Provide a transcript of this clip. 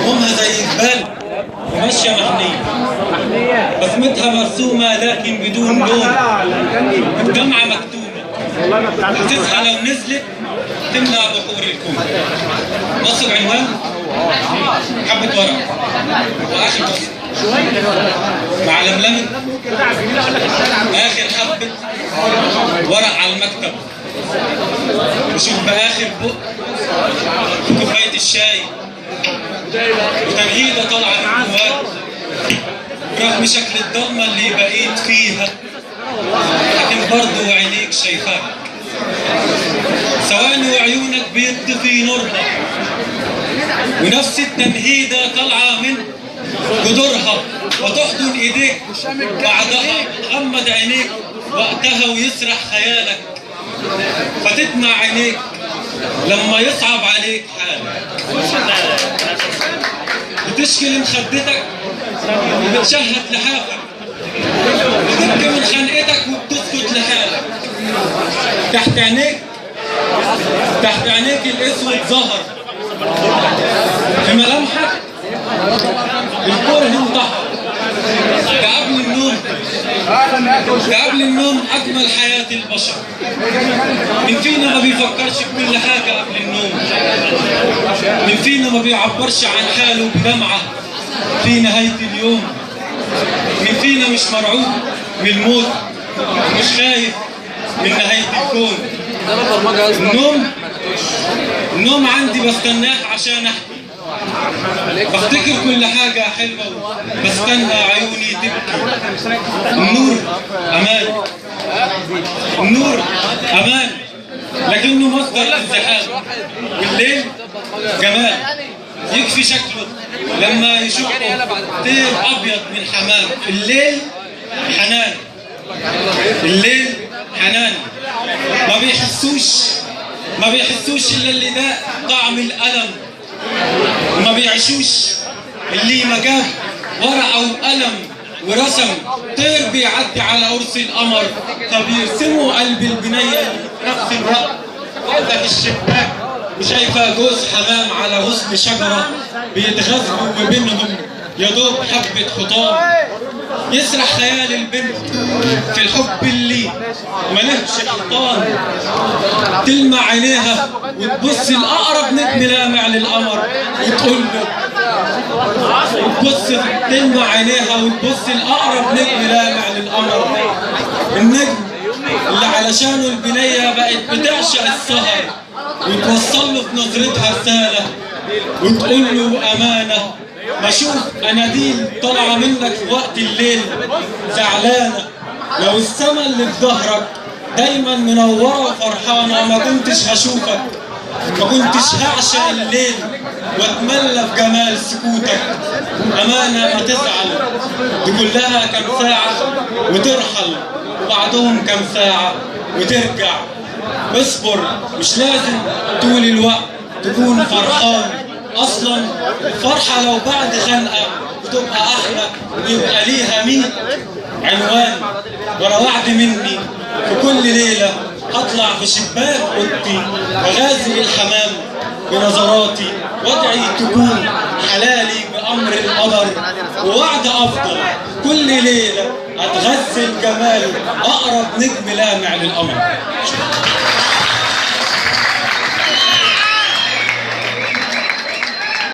همها زي الجبال وماشية محنية، بسمتها مرسومة لكن بدون لون، الدمعة مكتومة وتسعى لو نزلت تمنع بحور الكون. نصب عنوان حبة ورق وآخر نصب مع لملمة آخر حبة ورق على المكتب، وشوف بآخر بق كوباية الشاي وتنهيدة طالعة من جواك رغم شكل الضلمة اللي بقيت فيها، لكن برضه عينيك شايفاك. ثواني وعيونك بيطفي نورها ونفس التنهيدة طالعة من جذورها وتحضن ايديك بعدها تغمض عينيك وقتها ويسرح خيالك فتدمع عينيك لما يصعب عليك حالك، بتشكي لمخدتك وبتشهد لحافك بتبكي من خنقتك وبتسكت لحالك. تحت عينيك الاسود ظهر في ملامحك الكره انتحر. قبل النوم أجمل حياة البشر. من فينا ما بيفكرش بكل حاجة قبل النوم؟ من فينا ما بيعبرش عن حاله بدمعة في نهاية اليوم؟ من فينا مش مرعوب من الموت مش خايف من نهاية الكون؟ النوم عندي بستناه عشان أحكي، بفتكر كل حاجة حلوة بستنى عيوني تبكي. النور أمان لكنه مصدر ازدحام، والليل جمال يكفي شكله لما يشوفه طير أبيض من حمام. الليل حنان ما بيحسوش إلا اللي ده طعم الألم، وما بيعيشوش اللي ما جاب ورقة وقلم ورسم طير بيعدي على قرص القمر فبيرسموا قلب البنية نفس الوقت. واقفة في الشباك وشايفة جوز حمام على غصن شجرة بيتغذوا وبينهم يا دوب حبة خطام. يسرح خيال البنت في الحب اللي ملهش حيطان، تلمع عينيها وتبص لأقرب نجم لامع للقمر وتقول له تلمع عينيها وتبص لأقرب نجم لامع للقمر، النجم اللي علشانه البنية بقت بتعشق السهر وتوصل له في نظرتها رسالة وتقول له أمانة. بشوف أناديل طالعة منك في وقت الليل زعلانة، لو السما اللي في ظهرك دايما منورة وفرحانة ما كنتش هشوفك، ما كنتش هعشق الليل واتملى بجمال سكوتك. أمانة ما تزعل دي كلها كام ساعة وترحل وبعدهم كام ساعة وترجع. اصبر مش لازم طول الوقت تكون فرحان، أصلا الفرحة لو بعد خنقة بتبقى أحلى ويبقى ليها 100 عنوان. ورا وعد مني في كل ليلة أطلع في شباك أوضتي وغازل الحمام بنظراتي وادعي تكون حلالي بأمر القدر، ووعد أفضل كل ليلة أتغزل جمال أقرب نجم لامع للقمر.